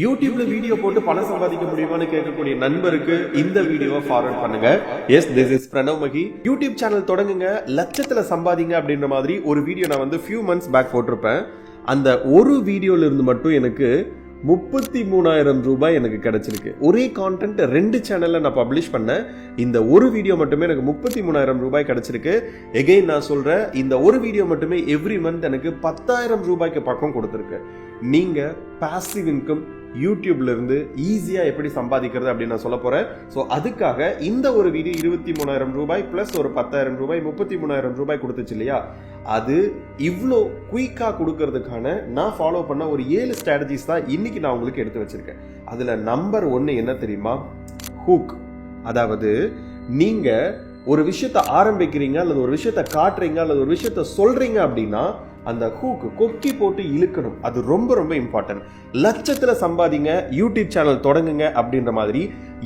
யூடியூப்ல வீடியோ போட்டு பணம் சம்பாதிக்க முடியுமான்னு கேட்கக்கூடிய நண்பருக்கு இந்த வீடியோவை ஃபார்வர்ட் பண்ணுங்க. Yes, this is Pranav Mahi. YouTube channel தொடங்குங்க, லட்சத்துல சம்பாதிங்க அப்படின்ற மாதிரி ஒரு வீடியோ நான் வந்து ஃபியூ மந்த்ஸ் பேக் போட்டிருப்பேன். அந்த ஒரு வீடியோல இருந்து மட்டும் எனக்கு 33,000 ரூபாய் எனக்கு கிடைச்சிருக்கு. ஒரே கான்டென்ட் 2 சேனல்ல நான் பப்ளிஷ் பண்ணேன். இந்த ஒரு வீடியோ மட்டுமே எனக்கு 33,000 ரூபாய் கிடைச்சிருக்கு. எகைன் நான் சொல்றேன், இந்த ஒரு வீடியோ மட்டுமே எவ்ரி மந்த் எனக்கு 10,000 ரூபாய்க்கு பக்கம் கொடுத்துருக்கு. நீங்க பாசிவ் இன்கம் யூடியூப்ல இருந்து ஈஸியா எப்படி சம்பாதிக்கிறது அப்படின்னு நான் சொல்ல போறேன். ஸோ அதுக்காக இந்த ஒரு வீடியோ 23,000 ரூபாய் பிளஸ் ஒரு 10,000 ரூபாய் 33,000 ரூபாய் கொடுத்துச்சு இல்லையா, அது இவ்வளோ குயிக்கா கொடுக்கறதுக்கான நான் ஃபாலோ பண்ண ஒரு 7 ஸ்ட்ராட்டஜிஸ் தான் இன்னைக்கு நான் உங்களுக்கு எடுத்து வச்சிருக்கேன். அதுல நம்பர் 1 என்ன தெரியுமா? ஹூக். அதாவது நீங்க ஒரு விஷயத்த ஆரம்பிக்கிறீங்க அல்லது ஒரு விஷயத்த காட்டுறீங்க அல்லது ஒரு விஷயத்த சொல்றீங்க அப்படின்னா அந்த ஹூக் கொக்கி போட்டு இழுக்கணும். அது ரொம்ப ரொம்ப இம்பார்ட்டன்ட். லட்சத்துல சம்பாதிங்க, யூடியூப் சேனல் தொடங்குங்க அப்படின்ற மாதிரி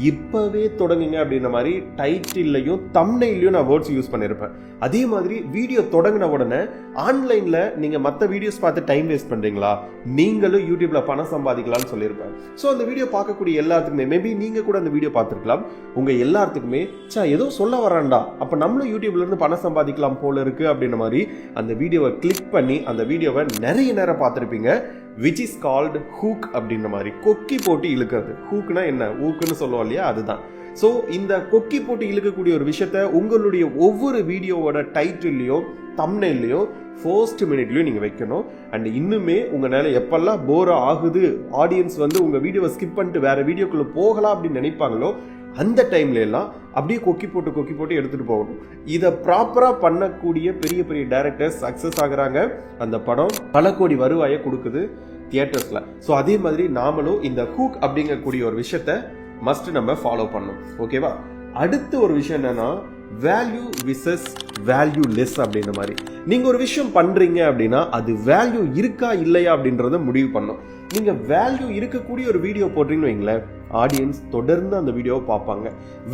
இப்பவே தொடங்குங்க அப்படின்ற மாதிரி டைட்டில்லையும் தம்ப்நெயிலையும் நான் வேர்ட்ஸ் யூஸ் பண்ணிருப்பேன். அதே மாதிரி வீடியோ தொடங்கின உடனே ஆன்லைன்ல நீங்க மற்ற வீடியோஸ் பார்த்து டைம் வேஸ்ட் பண்றீங்களா, நீங்களும் யூடியூப்ல பணம் சம்பாதிக்கலாம்னு சொல்லியிருப்பேன். ஸோ அந்த வீடியோ பார்க்கக்கூடிய எல்லாத்துக்குமே, மேபி நீங்க கூட அந்த வீடியோ பார்த்துருக்கலாம், உங்க எல்லாத்துக்குமே ஏதோ சொல்ல வரான்டா, அப்ப நம்மளும் யூடியூப்ல இருந்து பணம் சம்பாதிக்கலாம் போல இருக்கு அப்படின்ற மாதிரி அந்த வீடியோவை கிளிக் பண்ணி அந்த வீடியோவை நிறைய நேரம் பார்த்திருப்பீங்க. which is called hook அப்படின்ற மாதிரி கொக்கி போட்டு இழுக்கிறது. ஹூக்னா என்ன? ஊக்குன்னு சொல்லுவோம் இல்லையா, அதுதான். ஸோ இந்த கொக்கி போட்டு இழுக்கக்கூடிய ஒரு விஷயத்த உங்களுடைய ஒவ்வொரு வீடியோவோட டைட்டில்லையும் தம்ப்நெயிலையும் ஃபர்ஸ்ட் மினிட்லயும் நீங்க வைக்கணும். அண்ட் இன்னுமே உங்களால எப்பெல்லாம் போர் ஆகுது, ஆடியன்ஸ் வந்து உங்க வீடியோவை ஸ்கிப் பண்ணிட்டு வேற வீடியோக்குள்ள போகலாம் அப்படின்னு நினைப்பாங்களோ அந்த டைம்ல எல்லாம் அப்படியே கொக்கி போட்டு எடுத்துட்டு போகணும். இதை ப்ராப்பரா பண்ணக்கூடிய பெரிய பெரிய டைரக்டர்ஸ் சக்சஸ் ஆகுறாங்க. அந்த படம் பல கோடி வருவாயை கொடுக்குது தியேட்டர்ஸ்ல. ஸோ அதே மாதிரி நாமளும் இந்த ஹூக் அப்படிங்கக்கூடிய ஒரு விஷயத்த மஸ்ட் நம்ம ஃபாலோ பண்ணணும். ஓகேவா? அடுத்த ஒரு விஷயம் என்னன்னா வேல்யூ விசஸ் வேல்யூ லெஸ் அப்படின்ற மாதிரி. நீங்க ஒரு விஷயம் பண்றீங்க அப்படின்னா அது வேல்யூ இருக்கா இல்லையா அப்படின்றத முடிவு பண்ணும். நீங்க வேல்யூ இருக்கக்கூடிய ஒரு வீடியோ போடுறீங்கன்னு வைங்களேன், ஆடியன்ஸ் தொடர்ந்து அந்த வீடியோவை பார்ப்பாங்க.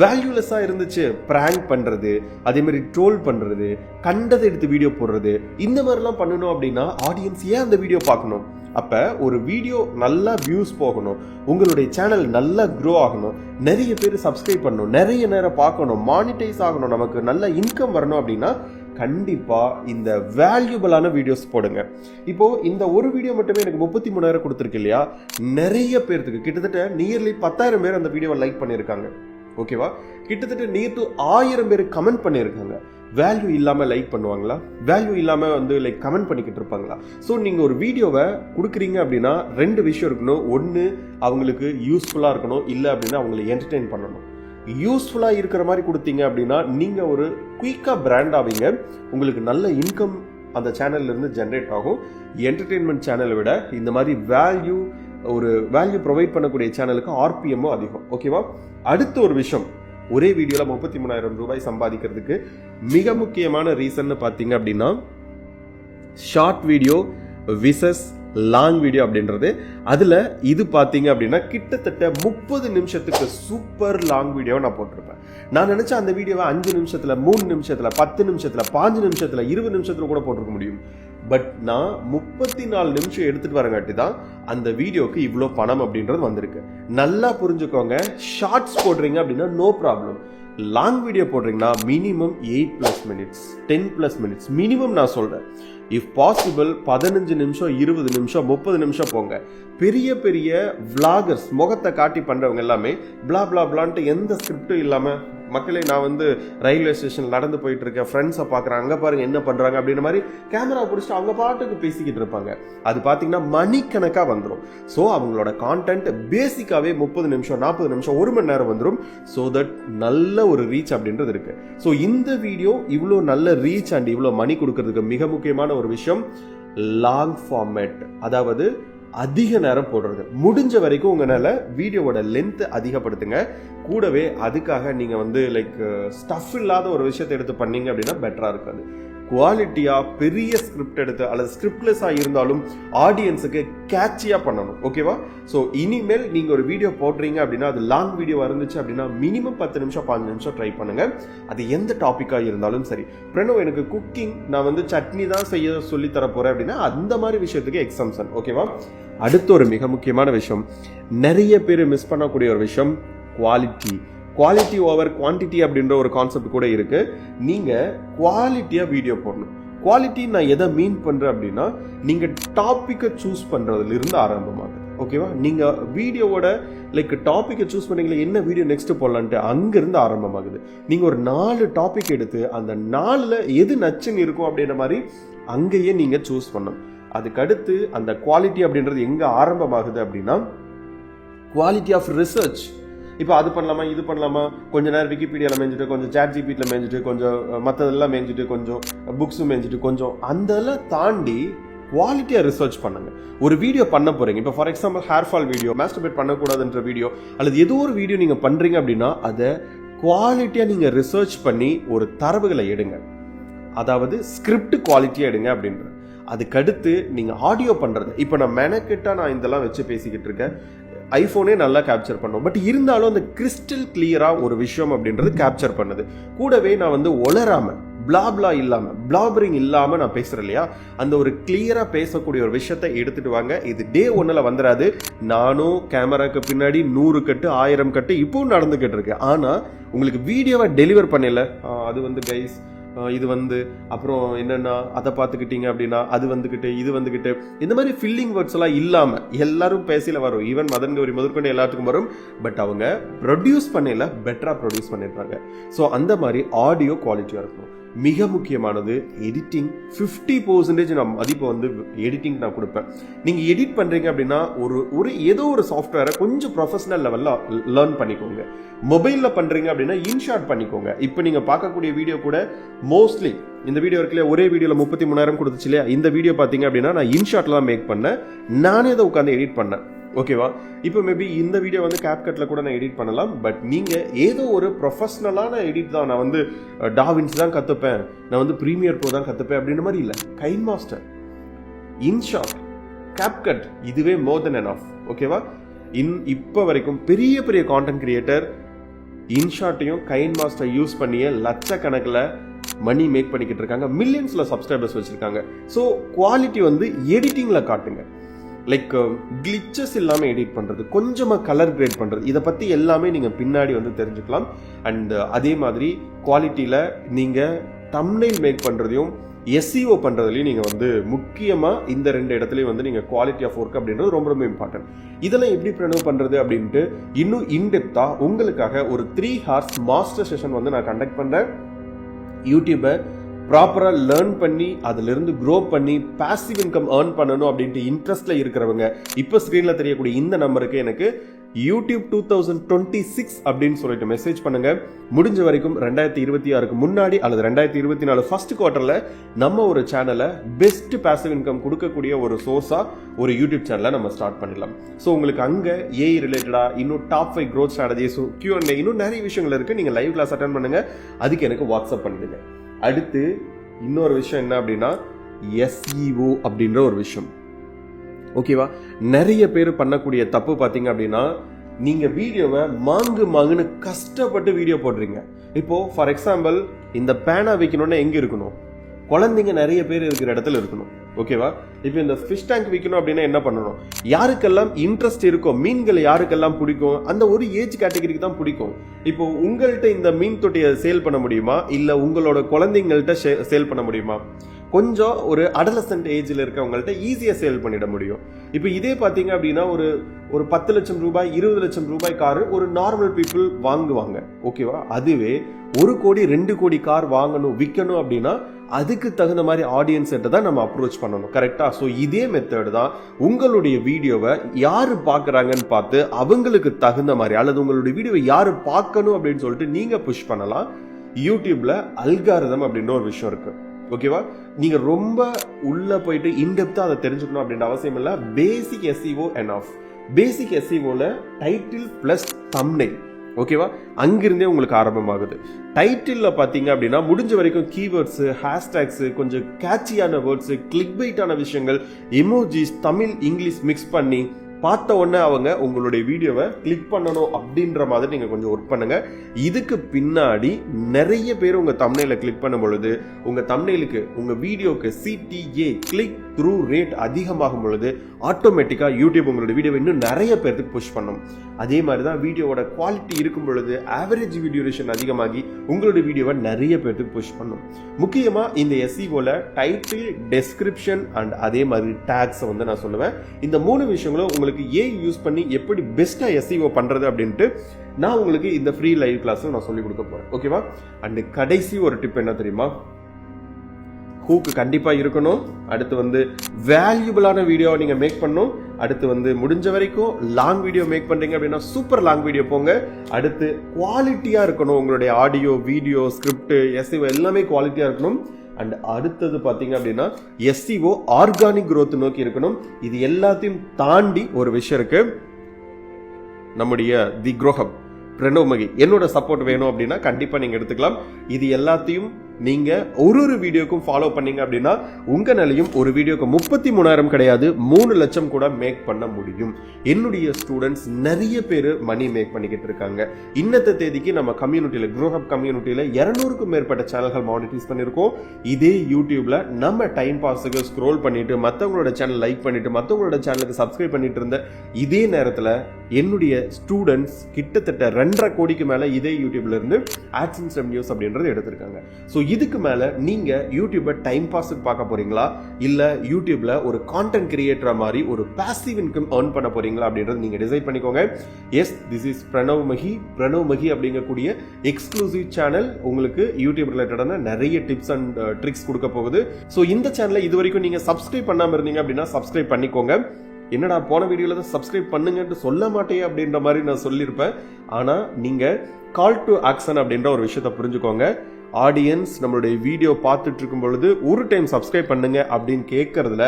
வேல்யூலெஸ்ஸா இருந்துச்சு, பிராங்க் பண்றது, அதே மாதிரி ட்ரோல் பண்றது, கண்டதை எடுத்து வீடியோ போடுறது, இந்த மாதிரிலாம் பண்ணணும் அப்படின்னா ஆடியன்ஸ் ஏன் அந்த வீடியோ பார்க்கணும்? அப்ப ஒரு வீடியோ நல்லா வியூஸ் போகணும், உங்களுடைய சேனல் நல்லா க்ரோ ஆகணும், நிறைய பேர் சப்ஸ்கிரைப் பண்ணணும், நிறைய நேரம் பார்க்கணும், மானிட்டைஸ் ஆகணும், நமக்கு நல்ல இன்கம் வரணும் அப்படின்னா கண்டிப்பா இந்த வேல்யூபிளான வீடியோஸ் போடுங்க. இப்போ இந்த ஒரு வீடியோ மட்டுமே எனக்கு 33,000 கொடுத்துருக்கு இல்லையா, நிறைய பேருக்கு கிட்டத்தட்ட நியர்லி 10,000 பேர் அந்த வீடியோவை லைக் பண்ணியிருக்காங்க. ஓகேவா? கிட்டத்தட்ட நியர் டு 1000 பேர் கமெண்ட் பண்ணியிருக்காங்க. வேல்யூ இல்லாம லைக் பண்ணுவாங்களா? வேல்யூ இல்லாம வந்து லைக் கமெண்ட் பண்ணிக்கிட்டு இருப்பாங்களா? ஸோ நீங்க ஒரு வீடியோவை கொடுக்குறீங்க அப்படின்னா 2 விஷயம் இருக்கணும். ஒன்று, அவங்களுக்கு யூஸ்ஃபுல்லா இருக்கணும், இல்லை அப்படின்னா அவங்களை என்டர்டெயின் பண்ணணும். யூஸ்ஃபுல்லா இருக்கிற மாதிரி கொடுத்தீங்க அப்படின்னா நீங்க ஒரு குயிக்கா பிராண்ட் ஆவீங்க, உங்களுக்கு நல்ல இன்கம் அந்த சேனல்ல இருந்து ஜென்ரேட் ஆகும். என்டர்டெயின்மெண்ட் சேனலை விட இந்த மாதிரி வேல்யூ ப்ரொவைட் பண்ணக்கூடிய சேனலுக்கு ஆர்பிஎம்மும் அதிகம். ஓகேவா? அடுத்த ஒரு விஷயம், ஒரே வீடியோல 33,000 ரூபாய் சம்பாதிக்கிறதுக்கு மிக முக்கியமான ரீசன் பாத்தீங்க அப்படின்னா short video versus long video அப்படின்றது. அதுல இது பாத்தீங்க அப்படின்னா கிட்டத்தட்ட 30 நிமிஷத்துக்கு சூப்பர் லாங் வீடியோ நான் போட்டிருப்பேன். நான் நினைச்சா அந்த வீடியோவை 5 நிமிஷத்துல, 3 நிமிஷத்துல, 10 நிமிஷத்துல, 5 நிமிஷத்துல, 20 நிமிஷத்துல கூட போட்டிருக்க முடியும். பட் நான் 34 நிமிஷம் எடுத்துட்டு வரங்காட்டி தான் அந்த வீடியோக்கு இவ்வளோ பணம் அப்படின்றது வந்திருக்கு. நல்லா புரிஞ்சுக்கோங்க. ஷார்ட்ஸ் போடுறீங்க அப்படின்னா நோ ப்ராப்ளம். லாங் வீடியோ போடுறீங்கன்னா மினிமம் 8+ மினிட்ஸ் 10+ மினிட்ஸ் மினிமம் நான் சொல்றேன். இஃப் பாசிபிள் 15 நிமிஷம் 20 நிமிஷம் 30 நிமிஷம் போங்க. பெரிய பெரிய விளாகர்ஸ் முகத்தை காட்டி பண்றவங்க எல்லாமே பிளா பிளா பிளான்ட்டு எந்த ஸ்கிரிப்டும் இல்லாம, மக்களே நான் வந்து ரயில்வே ஸ்டேஷன் நடந்து போயிட்டு இருக்கேன், ஃப்ரெண்ட்ஸை பார்க்குறேன், அங்கே பாருங்க என்ன பண்றாங்க அப்படின்ற மாதிரி கேமரா பிடிச்சிட்டு அவங்க பாட்டுக்கு பேசிக்கிட்டு இருப்பாங்க. அது பார்த்தீங்கன்னா மணிக்கணக்காக வந்துடும். ஸோ அவங்களோட கான்டென்ட் பேசிக்காவே 30 நிமிஷம் 40 நிமிஷம் 1 மணி நேரம் வந்துடும். ஸோ தட் நல்ல ஒரு ரீச் அப்படின்றது இருக்கு. ஸோ இந்த வீடியோ இவ்வளோ நல்ல ரீச் அண்ட் இவ்வளோ மணி கொடுக்கறதுக்கு மிக முக்கியமான ஒரு விஷயம் லாங் ஃபார்மேட். அதாவது அதிக நேரம் போடுறது. முடிஞ்ச வரைக்கும் உங்களால வீடியோவோட லென்த் அதிகப்படுத்துங்க. கூடவே அதுக்காக நீங்க வந்து லைக் ஸ்டஃப் இல்லாத ஒரு விஷயத்தை எடுத்து பண்ணீங்க அப்படின்னா பெட்டரா இருக்காது. குவாலிட்டியா பெரிய ஸ்கிரிப்ட் எடுத்து அல்லது ஸ்கிரிப்ட்லெஸ்ஸா இருந்தாலும் ஆடியன்ஸுக்கு கேட்சியா பண்ணணும். ஓகேவா? ஸோ இனிமேல் நீங்க ஒரு வீடியோ போடுறீங்க அப்படின்னா அது லாங் வீடியோவா இருந்துச்சு அப்படின்னா மினிமம் 10 நிமிஷம் 5 நிமிஷம் ட்ரை பண்ணுங்க. அது எந்த டாபிக்கா இருந்தாலும் சரி. பிரணவ் எனக்கு குக்கிங் நான் வந்து சட்னி தான் செய்ய சொல்லி தர போறேன் அப்படின்னா அந்த மாதிரி விஷயத்துக்கு எக்ஸம்ஷன். ஓகேவா? அடுத்த ஒரு மிக முக்கியமான விஷயம், நிறைய பேர் மிஸ் பண்ணக்கூடிய ஒரு விஷயம், குவாலிட்டி ஓவர் குவான்டிட்டி அப்படின்ற ஒரு கான்செப்ட் கூட இருக்கு. நீங்க குவாலிட்டியா வீடியோ போடணும். குவாலிட்டி நான் எதை மீன் பண்றேன் அப்படின்னா, நீங்க டாபிக்கை சூஸ் பண்றதுல இருந்து ஆரம்பமாகுது. ஓகேவா? நீங்க வீடியோவோட டாபிக்கை சூஸ் பண்ணீங்களா, என்ன வீடியோ நெக்ஸ்ட் போடலான்ட்டு அங்க இருந்து ஆரம்பமாகுது. நீங்க ஒரு 4 டாபிக் எடுத்து அந்த 4ல எது நச்சுன்னு இருக்கும் அப்படின்ற மாதிரி அங்கேயே நீங்க சூஸ் பண்ணணும். அதுக்கடுத்து அந்த குவாலிட்டி அப்படின்றது எங்க ஆரம்பமாகுது அப்படின்னா, குவாலிட்டி ஆஃப் ரிசர்ச். இப்போ அது பண்ணலாமா, இது பண்ணலாமா, கொஞ்ச நேரம் விக்கிபீடியாவில் மேய்ஞ்சிட்டு, கொஞ்சம் ChatGPTல மேய்ஞ்சிட்டு, கொஞ்சம் மற்றதெல்லாம் மேய்ஞ்சிட்டு, கொஞ்சம் புக்ஸும் மேய்ஞ்சிட்டு, கொஞ்சம் அதெல்லாம் தாண்டி குவாலிட்டியா ரிசர்ச் பண்ணுங்க. ஒரு வீடியோ பண்ண போறீங்க, இப்போ for example hair fall video, masturbate பண்ணக்கூடாதுன்ற வீடியோ, அல்லது ஏதோ ஒரு வீடியோ நீங்க பண்றீங்க அப்படின்னா அதை குவாலிட்டியா நீங்க ரிசர்ச் பண்ணி ஒரு தரவுகளை எடுங்க. அதாவது ஸ்கிரிப்ட் குவாலிட்டியா எடுங்க அப்படின்ற. அதுக்கடுத்து நீங்க ஆடியோ பண்றது, இப்போ நான் மெனக்கிட்டா நான் இதெல்லாம் வச்சு பேசிக்கிட்டு இருக்கேன், ஐபோனே நல்லா கேப்சர் பண்ணும். பட் இருந்தாலும் அந்த கிறிஸ்டல் கிளியரா ஒரு விஷயம் அப்படின்றது கேப்சர் பண்ணுது. கூடவே நான் வந்து ஒளராம பிளாப்லா இல்லாம பிளாபரிங் இல்லாம நான் பேசுறேன் இல்லையா, அந்த ஒரு கிளியரா பேசக்கூடிய ஒரு விஷயத்தை எடுத்துட்டு வாங்க. இது டே 1ல வந்துடாது. நானும் கேமராக்கு பின்னாடி 100 கட்டு 1000 கட்டு இப்பவும் நடந்துகிட்டு இருக்கு. ஆனா உங்களுக்கு வீடியோவை டெலிவர் பண்ணல, அது வந்து கைஸ் இது வந்து அப்புறம் என்னன்னா அதை பார்த்துக்கிட்டீங்க அப்படின்னா அது வந்துகிட்டு இது வந்துகிட்டு இந்த மாதிரி ஃபில்லிங் வேர்ட்ஸ் எல்லாம் இல்லாம எல்லாரும் பேசல வரும். ஈவன் மதன் கௌரி முதற்கொண்டு எல்லாத்துக்கும் வரும். பட் அவங்க ப்ரொடியூஸ் பண்ணல, பெட்டரா ப்ரொடியூஸ் பண்ணிருப்பாங்க. ஸோ அந்த மாதிரி ஆடியோ குவாலிட்டியா இருக்கணும். மிக முக்கியமானது எடிட்டிங். 50% நான் மதிப்பு வந்து எடிட்டிங் நான் கொடுப்பேன். நீங்க எடிட் பண்றீங்க அப்படின்னா ஒரு ஏதோ ஒரு சாஃப்ட்வேரை கொஞ்சம் ப்ரொஃபஷனல் லெவல்ல லேர்ன் பண்ணிக்கோங்க. மொபைல்ல பண்றீங்க அப்படின்னா இன்ஷாட் பண்ணிக்கோங்க. இப்போ நீங்க பார்க்கக்கூடிய வீடியோ கூட மோஸ்ட்லி இந்த வீடியோ இருக்குல்ல, ஒரே வீடியோல 33,000 கொடுத்துச்சு இல்லையா, இந்த வீடியோ பாத்தீங்க அப்படின்னா நான் இன்ஷாட்ல தான் மேக் பண்ணேன். நானே அதை உட்காந்து எடிட் பண்ணேன். ஓகேவா? இப்போ மேபி இந்த வீடியோ வந்து கேப்கட்ல கூட நான் எடிட் பண்ணலாம். பட் நீங்க ஏதோ ஒரு ப்ரொஃபஷனலான எடிட் தான், நான் வந்து டாவின்சி தான் கத்துப்பேன், நான் வந்து பிரீமியர் ப்ரோ தான் கத்துப்பேன் அப்படின்ற மாதிரி இல்ல. கைன் மாஸ்டர், இன்ஷாட், கேப்கட், இதுவே மோர் தென் எனஃப். ஓகேவா? இப்ப வரைக்கும் பெரிய பெரிய கான்டென்ட் கிரியேட்டர் இன்ஷாட்டையும் கைன் மாஸ்டர் யூஸ் பண்ணிய லட்சக்கணக்கில் மணி மேக் பண்ணிக்கிட்டு இருக்காங்க. மில்லியன்ஸ்ல சப்ஸ்கிரைபர்ஸ் வச்சிருக்காங்க. ஸோ குவாலிட்டி வந்து எடிட்டிங்ல காட்டுங்க. கிளிச்சஸ் இல்லாம எடிட் பண்றது, கொஞ்சமா கலர் கிரேட் பண்றது, இதை பத்தி எல்லாமே நீங்க பின்னாடி வந்து தெரிஞ்சுக்கலாம். அண்ட் அதே மாதிரி குவாலிட்டியில நீங்க தம்ப்நெயில் மேக் பண்றதையும் SEO பண்றதுலயும் நீங்க வந்து முக்கியமா இந்த 2 இடத்துலயும் வந்து நீங்க குவாலிட்டி ஆஃப் ஒர்க் அப்படின்றது ரொம்ப ரொம்ப இம்பார்ட்டன்ட். இதெல்லாம் எப்படி ப்ரனவ் பண்றது அப்படின்ட்டு இன்னும் இன்டெப்தா உங்களுக்காக ஒரு 3 hours மாஸ்டர் செஷன் வந்து நான் கண்டக்ட் பண்றேன். யூடியூபை ப்ராப்பரா லேர்ன் பண்ணி அதுல இருந்து க்ரோ பண்ணி பாசிவ் இன்கம் ஏர்ன் பண்ணணும் அப்படின்ட்டு இன்ட்ரெஸ்ட்ல இருக்கிறவங்க இப்ப ஸ்கிரீன்ல தெரியக்கூடிய இந்த நம்பருக்கு எனக்கு யூடியூப் 2026 அப்படின்னு சொல்லிட்டு மெசேஜ் பண்ணுங்க. முடிஞ்ச வரைக்கும் 2026க்கு முன்னாடி அல்லது 2024 ஃபர்ஸ்ட் குவார்டர்ல நம்ம ஒரு சேனலை பெஸ்ட் பாசிவ் இன்கம் கொடுக்கக்கூடிய ஒரு சோர்ஸா ஒரு யூடியூப் சேனலை நம்ம ஸ்டார்ட் பண்ணிடலாம். ஸோ உங்களுக்கு அங்க AI ரிலேட்டடா இன்னும் டாப் 5 க்ரோத் ஸ்ட்ராட்டஜிஸ், Q&A, இன்னும் நிறைய விஷயங்கள் இருக்கு. நீங்க லைவ் கிளாஸ் அட்டென்ட் பண்ணுங்க. அதுக்கு எனக்கு வாட்ஸ்அப் பண்ணிடுங்க. அடுத்து இன்னொரு விஷயம் என்ன அப்படின்னா SEO அப்படின்ற ஒரு விஷயம். ஓகேவா? நிறைய பேர் பண்ணக்கூடிய தப்பு பாத்தீங்க அப்படின்னா, நீங்க வீடியோவை மாங்குன்னு கஷ்டப்பட்டு வீடியோ போடுறீங்க. இப்போ ஃபார் எக்ஸாம்பிள் இந்த பேனா வைக்கணும்னா எங்க இருக்கணும்? குழந்தைங்க நிறைய பேர் இருக்கிற இடத்துல இருக்கணும். ஓகேவா? இப்போ இந்த ஃபிஷ் டேங்க் விற்கணும் அப்படின்னா என்ன பண்ணணும்? யாருக்கெல்லாம் இன்ட்ரெஸ்ட் இருக்கும், மீன்கள் யாருக்கெல்லாம் பிடிக்கும், அந்த ஒரு ஏஜ் கேட்டகரிக்கு தான் பிடிக்கும். இப்போ உங்கள்கிட்ட இந்த மீன் தொட்டியை சேல் பண்ண முடியுமா, இல்ல உங்களோட குழந்தைங்கள்ட்ட சேல் பண்ண முடியுமா? கொஞ்சம் ஒரு அடலசன்ட் ஏஜ்ல இருக்கவங்கள்ட்ட ஈஸியா சேல் பண்ணிட முடியும். இப்போ இதே பாத்தீங்க அப்படின்னா ஒரு 10 லட்சம் ரூபாய் 20 லட்சம் ரூபாய் கார் ஒரு நார்மல் பீப்புள் வாங்குவாங்க. ஓகேவா? அதுவே 1 கோடி 2 கோடி கார் வாங்கணும் விற்கணும் அப்படின்னா அதுக்கு தகுந்த மாதிரி ஆடியன்ஸ் தான் நம்ம அப்ரோச் பண்ணணும். கரெக்டா? ஸோ இதே மெத்தட் தான் உங்களுடைய வீடியோவை யாரு பாக்குறாங்கன்னு பார்த்து அவங்களுக்கு தகுந்த மாதிரி, அல்லது உங்களுடைய வீடியோவை யாரு பார்க்கணும் அப்படின்னு சொல்லிட்டு நீங்க புஷ் பண்ணலாம். யூடியூப்ல அல்காரிதம் அப்படின்னு ஒரு விஷயம் இருக்கு. ஓகேவா? நீங்க ரொம்ப உள்ள போயிட்டு இன்டெப்தா அதை தெரிஞ்சுக்கணும் அப்படின்ற அவசியம் இல்ல. பேசிக் SEO எனஃப். பேசிக் SEOல டைட்டில் பிளஸ் தம்ப்நெயில் ஓகேவா? அங்கிருந்தே உங்களுக்கு ஆரம்பமாகுது. டைட்டில் பார்த்தீங்க அப்படின்னா முடிஞ்ச வரைக்கும் கீவேர்ட்ஸ், ஹேஷ்டேக்ஸ், கொஞ்சம் கேட்சியான வேர்ட்ஸ், கிளிக் பைட்டான விஷயங்கள், எமோஜிஸ், தமிழ் இங்கிலீஷ் மிக்ஸ் பண்ணி பார்த்த உடனே அவங்க உங்களுடைய வீடியோவை கிளிக் பண்ணணும் அப்படின்ற மாதிரி நீங்க கொஞ்சம் ஒர்க் பண்ணுங்க. இதுக்கு பின்னாடி நிறைய பேர் உங்க தம்ப்நெயிலை கிளிக் பண்ணும் பொழுது உங்க தம்ப்நெயிலுக்கு உங்க வீடியோக்கு CTA கிளிக் த்ரூ ரேட் அதிகமாகும் பொழுது ஆட்டோமேட்டிக்கா யூடியூப் உங்களுடைய வீடியோவை இன்னும் நிறைய பேருக்கு புஷ் பண்ணும். அதே மாதிரி தான் வீடியோவோட குவாலிட்டி இருக்கும் பொழுது ஆவரேஜ் வீடியோ டியூரேஷன் அதிகமாகி உங்களுடைய வீடியோவை நிறைய பேருக்கு புஷ் பண்ணும். முக்கியமா இந்த SEOல டைட்டில், டெஸ்கிரிப்ஷன் அண்ட் அதே மாதிரி டேக்ஸ் வந்து நான் சொல்லுவேன். இந்த 3 விஷயங்களும் உங்களுக்கு யூஸ் பண்ணி எப்படி பெஸ்டா SEO பண்றது அப்படின்ட்டு நான் உங்களுக்கு இந்த ஃப்ரீ லைவ் கிளாஸ்ல நான் சொல்லி கொடுக்க போறேன். ஓகேவா? அண்ட் கடைசி ஒரு டிப் என்ன தெரியுமா? ஹூக் கண்டிப்பா இருக்கணும். அடுத்து வந்து வேல்யூபிளான வீடியோ நீங்க மேக் பண்ணணும். அடுத்து வந்து முடிஞ்ச வரைக்கும் லாங் வீடியோ மேக் பண்றீங்க அப்படின்னா சூப்பர் லாங் வீடியோ போங்க. அடுத்து குவாலிட்டியா இருக்கணும். உங்களுடைய ஆடியோ, வீடியோ, ஸ்கிரிப்ட், SEO எல்லாமே குவாலிட்டியா இருக்கணும். அண்ட் அடுத்தது பாத்தீங்க அப்படின்னா SEO ஆர்கானிக் growth நோக்கி இருக்கணும். இது எல்லாத்தையும் தாண்டி ஒரு விஷயம் இருக்கு. நம்முடைய தி க்ரோ ஹப் பிரணவ் மகி என்னோட சப்போர்ட் வேணும் அப்படின்னா கண்டிப்பா நீங்க எடுத்துக்கலாம். இது எல்லாத்தையும் நீங்க ஒரு வீடியோக்கும் ஃபாலோ பண்ணீங்க அப்படின்னா உங்க நிலையும் ஒரு வீடியோக்கு 33,000 கிடையாது 3 லட்சம் கூட மேக் பண்ண முடியும். என்னுடைய ஸ்டூடெண்ட்ஸ் நிறைய பேர் மணி மேக் பண்ணிக்கிட்டு இருக்காங்க. இன்னத்த தேதிக்கு நம்ம கம்யூனிட்டியில க்ரோ ஹப் கம்யூனிட்டியில 200க்கும் மேற்பட்ட சேனல்கள் மானிட்டைஸ் பண்ணிருக்கோம். இதே யூடியூப்ல நம்ம டைம் பாஸுக்கு ஸ்க்ரோல் பண்ணிட்டு மத்தவங்களோட சேனல் லைக் பண்ணிட்டு மத்தவங்களோட சேனலுக்கு சப்ஸ்கிரைப் பண்ணிட்டு இருந்த இதே நேரத்துல என்னுடைய ஸ்டூடெண்ட்ஸ் கிட்டத்தட்ட 2.5 கோடிக்கு மேல இதே யூடியூப்ல இருந்து AdSense ரெவென்யூஸ் அப்படின்றது எடுத்திருக்காங்க. சோ இதுக்கு மேல நீங்க யூடியூபை டைம் பாஸுக்கு பார்க்க போறீங்களா இல்ல யூடியூப்ல ஒரு கான்டென்ட் கிரியேட்டரா மாதிரி ஒரு பாசிவ் இன்கம் earn பண்ண போறீங்களா அப்படின்றது நீங்க டிசைட் பண்ணிக்கோங்க. எஸ், திஸ் இஸ் பிரணவ் மகி அப்படிங்கக்கூடிய எக்ஸ்க்ளூசிவ் சேனல் உங்களுக்கு யூடியூப் ரிலேட்டடான நிறைய டிப்ஸ் அண்ட் ட்ரிக்ஸ் கொடுக்க போகுது. சோ இந்த சேனலை இது வரைக்கும் நீங்க சப்ஸ்கிரைப் பண்ணாம இருந்தீங்க அப்படின்னா சப்ஸ்கிரைப் பண்ணிக்கோங்க. என்னடா போன வீடியோல தான் சப்ஸ்கிரைப் பண்ணுங்கன்னு சொல்ல மாட்டேன் அப்படின்ற மாதிரி நான் சொல்லியிருப்பேன். ஆனா நீங்க கால் டு ஆக்ஷன் அப்படின்ற ஒரு விஷயத்த புரிஞ்சுக்கோங்க. ஆடியன்ஸ் நம்மளுடைய வீடியோ பார்த்துட்டு இருக்கும் பொழுது ஒரு டைம் சப்ஸ்கிரைப் பண்ணுங்க அப்படின்னு கேட்கறதுல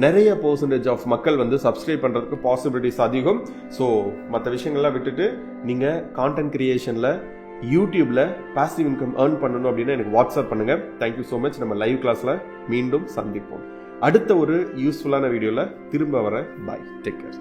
நிறைய % ஆஃப் மக்கள் வந்து சப்ஸ்கிரைப் பண்றதுக்கு பாசிபிலிட்டிஸ் அதிகம். ஸோ மற்ற விஷயங்கள்லாம் விட்டுட்டு நீங்க கான்டென்ட் கிரியேஷன்ல யூடியூப்ல பாசிவ் இன்கம் earn பண்ணணும் அப்படின்னா எனக்கு வாட்ஸ்அப் பண்ணுங்க. Thank you so much. நம்ம லைவ் கிளாஸ்ல மீண்டும் சந்திப்போம். அடுத்த ஒரு யூஸ்ஃபுல்லான வீடியோல திரும்ப வரேன். பாய், டேக் கேர்.